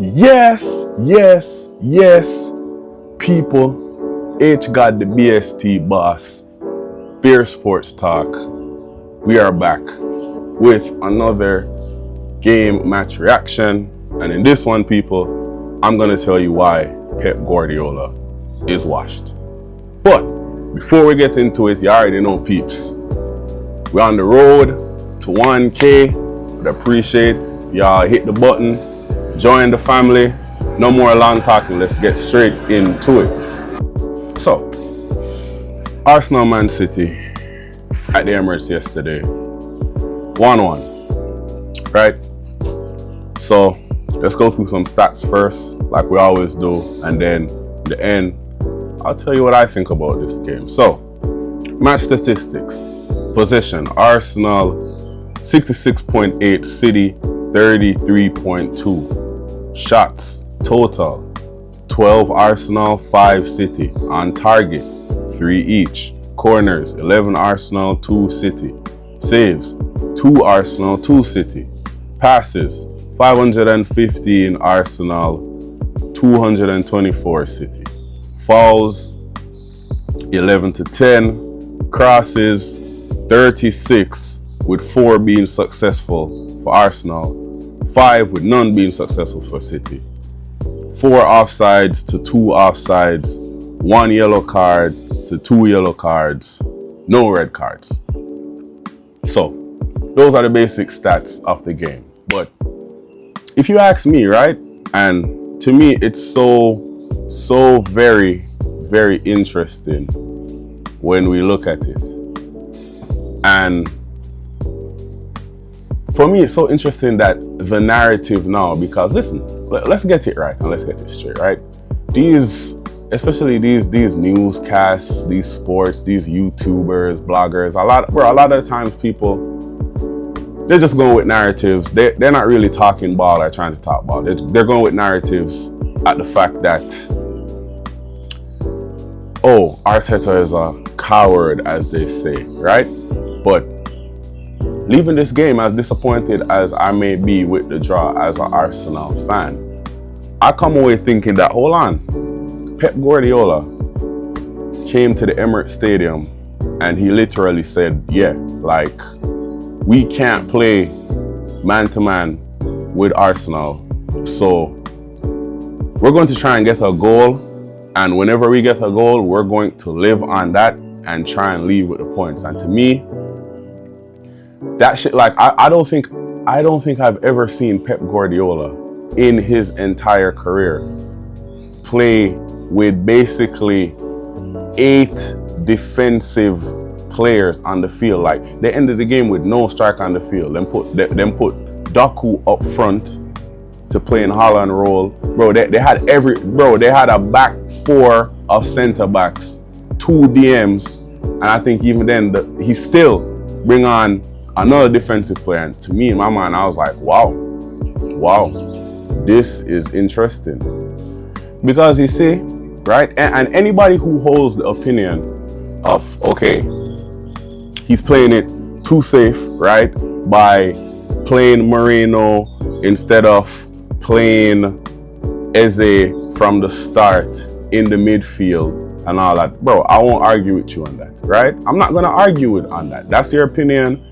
Yes, yes, yes, people. H got the BST boss. Beer Sports Talk. We are back with another game match reaction. And in this one, people, I'm going to tell you why Pep Guardiola is washed. But before we get into it, you already know, peeps. We're on the road to 1K. Would appreciate y'all hit the button. Join the family. No more long talking. Let's get straight into it. So, Arsenal Man City at the Emirates yesterday. 1-1. Right? So, let's go through some stats first, like we always do. And then, in the end, I'll tell you what I think about this game. So, match statistics. Possession. Arsenal 66.8. City 33.2. Shots total 12 Arsenal, 5 City. On target 3 each. Corners 11 Arsenal, 2 City. Saves 2 Arsenal, 2 City. Passes 515 Arsenal, 224 City. Fouls 11 to 10. Crosses 36, with 4 being successful for Arsenal, 5 with none being successful for City. 4 offsides to 2 offsides, 1 yellow card to 2 yellow cards, no red cards. So, those are the basic stats of the game. But if you ask me, right, and to me it's so very, very interesting when we look at it. And for me, it's so interesting that the narrative now, because listen, let's get it right and let's get it straight, right? Especially these newscasts, these sports, these YouTubers, bloggers, a lot of times people, they're just going with narratives. They're not really talking ball or trying to talk ball. They're going with narratives at the fact that, oh, Arteta is a coward, as they say, right? But leaving this game, as disappointed as I may be with the draw as an Arsenal fan, I come away thinking that, hold on, Pep Guardiola came to the Emirates Stadium and he literally said, yeah, like, we can't play man-to-man with Arsenal, so we're going to try and get a goal, and whenever we get a goal, we're going to live on that and try and leave with the points. And to me, that shit, like, I don't think I've ever seen Pep Guardiola in his entire career play with basically 8 defensive players on the field. Like, they ended the game with no striker on the field. Then put Doku up front to play in Holland role. Bro, they had a back 4 of centre backs, 2 DMs, and I think even then he still bring on another defensive player. And to me, in my mind, I was like, wow, this is interesting. Because you see, right, and anybody who holds the opinion of, okay, he's playing it too safe, right, by playing Moreno instead of playing Eze from the start in the midfield and all that. Bro, I won't argue with you on that, right? I'm not going to argue on that. That's your opinion.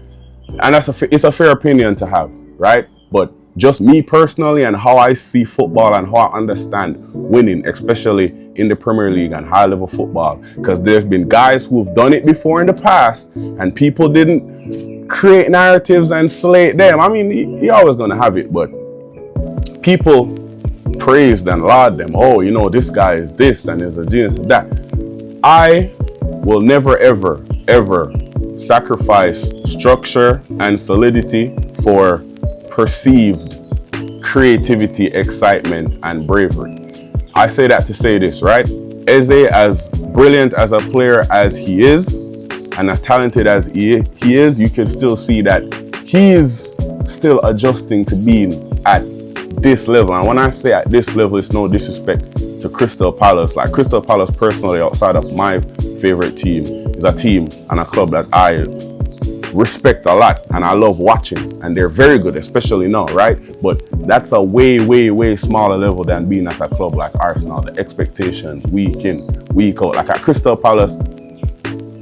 And it's a fair opinion to have, right? But just me personally and how I see football and how I understand winning, especially in the Premier League and high-level football, because there's been guys who've done it before in the past and people didn't create narratives and slate them. I mean, you're always going to have it, but people praised and laud them. Oh, you know, this guy is this and is a genius of that. I will never, ever, ever sacrifice structure and solidity for perceived creativity, excitement, and bravery. I say that to say this, right? Eze, as brilliant as a player as he is, and as talented as he is, you can still see that he's still adjusting to being at this level. And when I say at this level, it's no disrespect to Crystal Palace. Like, Crystal Palace, personally, outside of my favorite team, is a team and a club that I respect a lot and I love watching, and they're very good, especially now, right? But that's a way, way, way smaller level than being at a club like Arsenal. The expectations week in, week out. Like at Crystal Palace,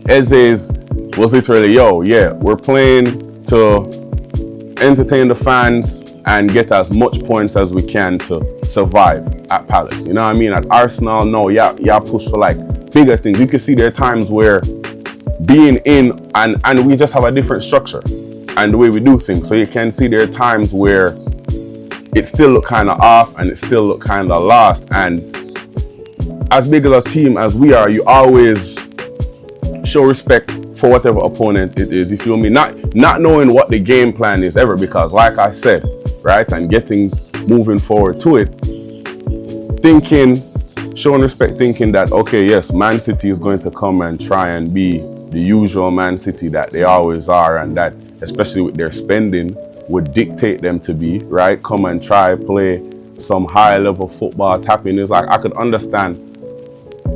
Eze's was literally, yo, yeah, we're playing to entertain the fans and get as much points as we can to survive at Palace. You know what I mean? At Arsenal, no, yeah, push for like bigger things. You can see there are times where being in and we just have a different structure and the way we do things. So you can see there are times where it still look kind of off and it still look kind of lost. And as big as a team as we are, you always show respect for whatever opponent it is. You feel me? Not knowing what the game plan is ever, because like I said, right, and moving forward to it, showing respect, thinking that, okay, yes, Man City is going to come and try and be the usual Man City that they always are, and that, especially with their spending, would dictate them to be, right? Come and try play some high level football, tapping. It's like, I could understand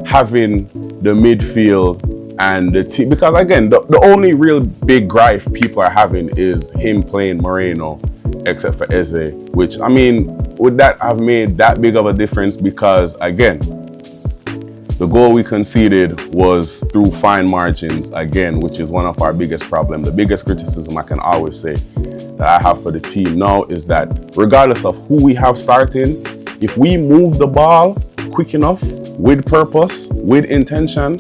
having the midfield and the team, because again, the only real big gripe people are having is him playing Moreno, except for Eze, which, I mean, would that have made that big of a difference? Because again, the goal we conceded was through fine margins again, which is one of our biggest problems. The biggest criticism I can always say that I have for the team now is that regardless of who we have starting, if we move the ball quick enough, with purpose, with intention,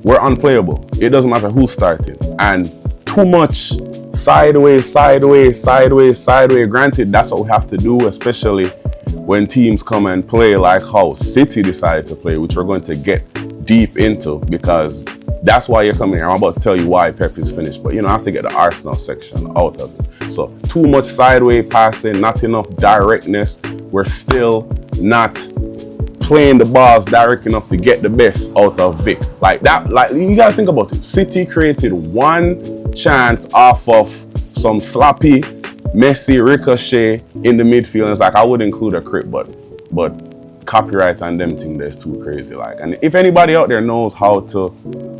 we're unplayable. It doesn't matter who's starting. And too much sideways. Granted, that's what we have to do, especially when teams come and play like how City decided to play, which we're going to get deep into, because that's why you're coming here. I'm about to tell you why Pep is finished, but I have to get the Arsenal section out of it. So too much sideways passing, not enough directness. We're still not playing the balls direct enough to get the best out of Vic. Like that, like you gotta think about it. City created one chance off of some sloppy, messy ricochet in the midfield. And it's like, I would include a crit, but copyright on them thing that's too crazy. Like, and if anybody out there knows how to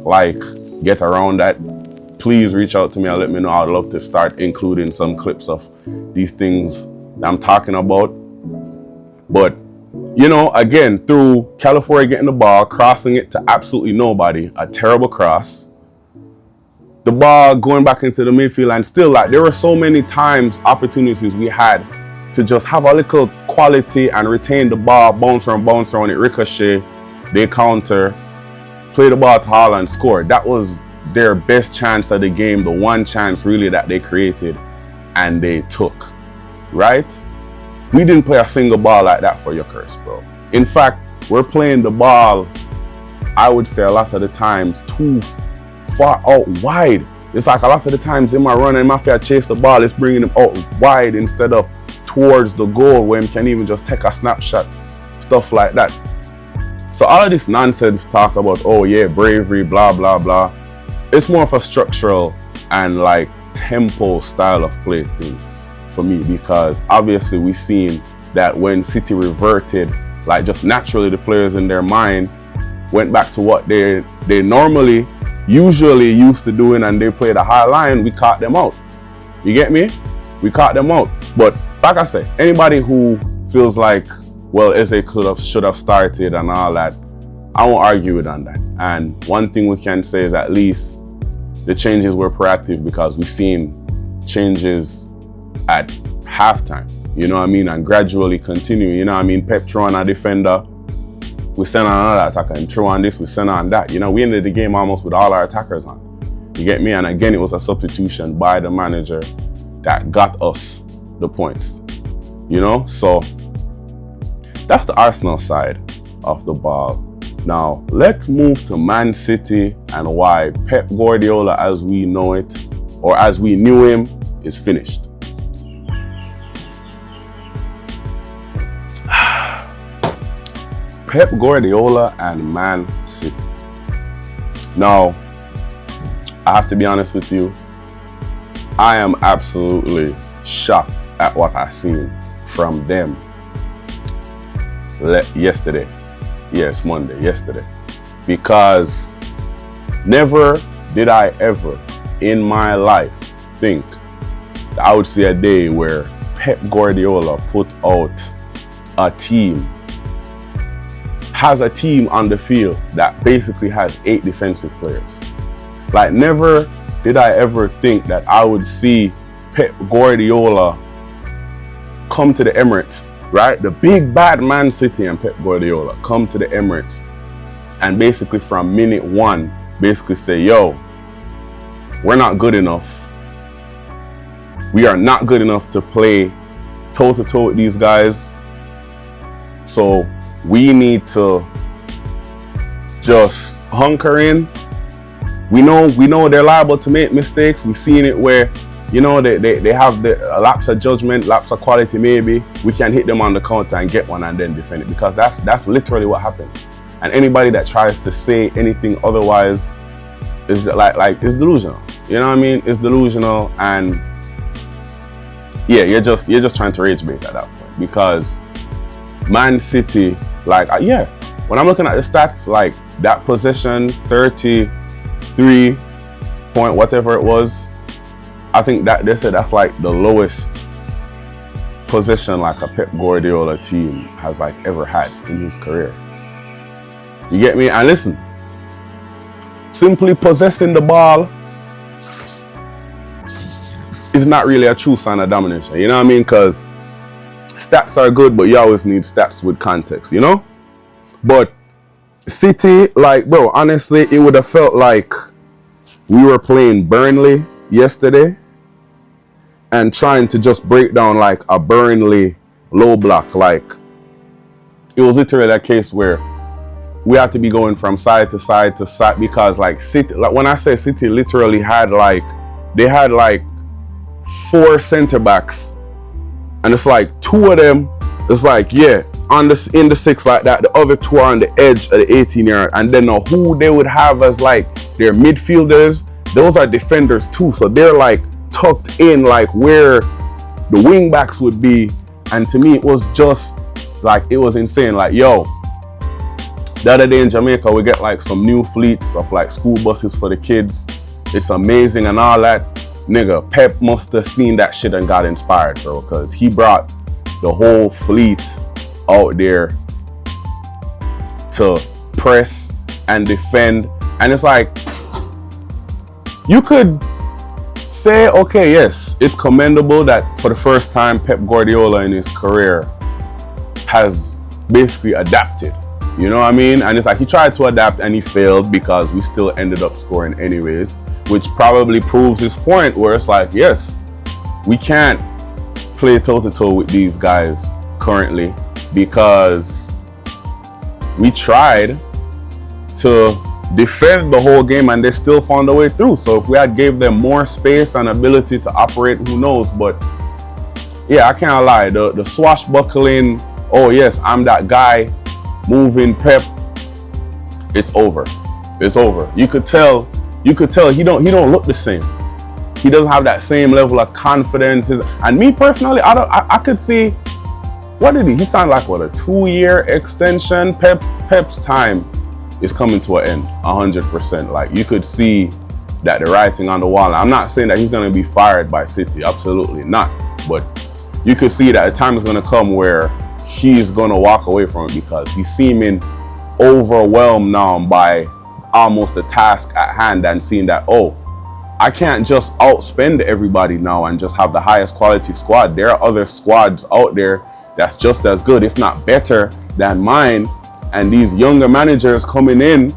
like get around that, please reach out to me and let me know. I'd love to start including some clips of these things that I'm talking about. But again, through California getting the ball, crossing it to absolutely nobody, a terrible cross. The ball going back into the midfield, and still, like, there were so many times, opportunities we had to just have a little quality and retain the ball, bounce around it, ricochet, they counter, play the ball to Haaland, score. That was their best chance of the game, the one chance really that they created and they took, right? We didn't play a single ball like that for Yokers, bro. In fact, we're playing the ball, I would say a lot of the times, too far out wide. It's like a lot of the times in my run and Mafia chase the ball, it's bringing them out wide instead of towards the goal where we can even just take a snapshot, stuff like that. So all of this nonsense talk about, oh yeah, bravery, blah, blah, blah. It's more of a structural and like tempo style of play thing for me, because obviously we've seen that when City reverted, like just naturally the players in their mind went back to what they usually used to doing, and they played a high line, we caught them out. You get me? We caught them out. But like I said, anybody who feels like, well, Eze should have started and all that, I won't argue with on that. And one thing we can say is at least the changes were proactive, because we've seen changes at halftime, you know what I mean, and gradually continue, you know what I mean. Pep throw on a defender, we send on another attacker, and throw on this, we send on that. We ended the game almost with all our attackers on. You get me? And again, it was a substitution by the manager that got us the points, So that's the Arsenal side of the ball. Now, let's move to Man City and why Pep Guardiola, as we know it, or as we knew him, is finished. Pep Guardiola and Man City. Now, I have to be honest with you, I am absolutely shocked at what I've seen from them yesterday. Yes, Monday, yesterday. Because never did I ever in my life think that I would see a day where Pep Guardiola put out a team, has a team on the field that basically has 8 defensive players. Like, never did I ever think that I would see Pep Guardiola come to the Emirates, right? The big bad Man City and Pep Guardiola come to the Emirates and basically from minute 1 basically say, yo, we're not good enough. We are not good enough to play toe-to-toe with these guys. So we need to just hunker in. We know they're liable to make mistakes. We've seen it where, you know, they have a lapse of judgment, lapse of quality maybe. We can hit them on the counter and get one and then defend it, because that's literally what happened. And anybody that tries to say anything otherwise is like it's delusional. You know what I mean? It's delusional, and yeah, you're just trying to rage bait at that point, because Man City, like, yeah, when I'm looking at the stats, like that possession, 33 point whatever it was, I think that they said that's like the lowest possession like a Pep Guardiola team has like ever had in his career. You get me? And listen, simply possessing the ball is not really a true sign of domination. You know what I mean? Because stats are good, but you always need stats with context, you know? But City, like, bro, honestly, it would have felt like we were playing Burnley yesterday and trying to just break down like a Burnley low block. Like, it was literally a case where we had to be going from side to side to side, because like City, like when I say City literally had like, they had like 4 center backs, and it's like 2 of them, it's like, yeah, in the 6 like that, the other 2 are on the edge of the 18-yard, and then who they would have as like their midfielders, those are defenders too, so they're like tucked in like where the wing backs would be. And to me, it was just like, it was insane. Like, yo, the other day in Jamaica, we get like some new fleets of like school buses for the kids. It's amazing and all that. Nigga, Pep must have seen that shit and got inspired, bro, because he brought the whole fleet out there to press and defend. And it's like, you could say, okay, yes, it's commendable that for the first time Pep Guardiola in his career has basically adapted. You know what I mean? And it's like he tried to adapt and he failed, because we still ended up scoring anyways, which probably proves his point where it's like, yes, we can't play toe-to-toe with these guys currently, because we tried to defend the whole game and they still found a way through. So if we had gave them more space and ability to operate, who knows? But yeah, I can't lie, the swashbuckling, oh yes, I'm that guy, moving Pep, it's over. It's over. You could tell he don't look the same. He doesn't have that same level of confidence. And me personally, I could see, what did he signed like what, a 2-year extension? Pep's time is coming to an end 100%. Like, you could see that the writing on the wall. I'm not saying that he's going to be fired by City, absolutely not, but you could see that a time is going to come where he's going to walk away from it, because he's seeming overwhelmed now by almost the task at hand, and seeing that, oh, I can't just outspend everybody now and just have the highest quality squad. There are other squads out there that's just as good, if not better than mine. And these younger managers coming in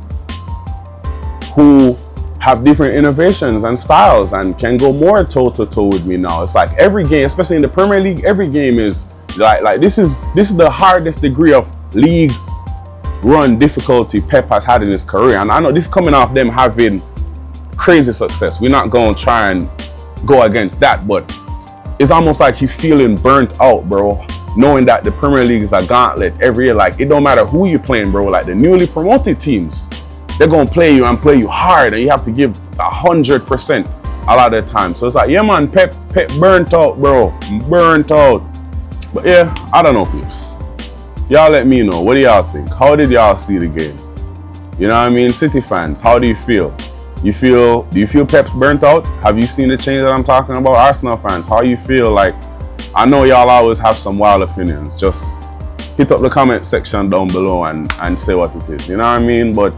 who have different innovations and styles and can go more toe-to-toe with me now. It's like every game, especially in the Premier League, every game is like this is the hardest degree of league run difficulty Pep has had in his career. And I know this is coming off them having crazy success. We're not going to try and go against that, but it's almost like he's feeling burnt out, bro, knowing that the Premier League is a gauntlet every year. Like, it don't matter who you're playing, bro. Like, the newly promoted teams, they're going to play you and play you hard, and you have to give 100% a lot of the time. So it's like, yeah, man, Pep burnt out, bro. Burnt out. But yeah, I don't know, peeps. Y'all let me know. What do y'all think? How did y'all see the game? You know what I mean? City fans, how do you feel? Do you feel Pep's burnt out? Have you seen the change that I'm talking about? Arsenal fans, how you feel? Like, I know y'all always have some wild opinions. Just hit up the comment section down below and say what it is. You know what I mean? But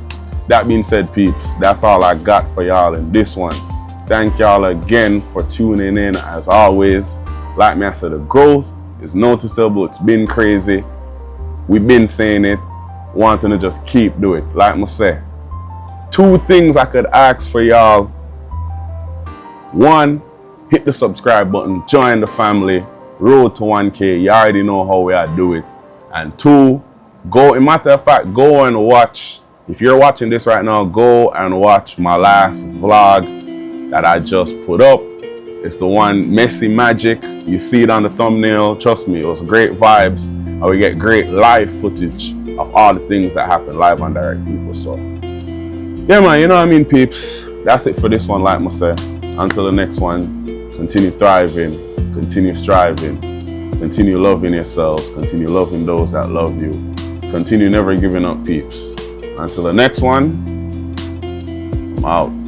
that being said, peeps, that's all I got for y'all in this one. Thank y'all again for tuning in. As always, like me, I said, the growth is noticeable. It's been crazy. We've been saying it, wanting to just keep doing it. Like I say, 2 things I could ask for y'all. 1, hit the subscribe button, join the family, road to 1K. You already know how we are do it. And 2, go, in matter of fact, go and watch. If you're watching this right now, go and watch my last vlog that I just put up. It's the one, Messy Magic. You see it on the thumbnail. Trust me, it was great vibes. And we get great live footage of all the things that happen live and direct, people. So, yeah, man, you know what I mean, peeps? That's it for this one, like I say. Until the next one, continue thriving, continue striving, continue loving yourselves, continue loving those that love you, continue never giving up, peeps. Until the next one, I'm out.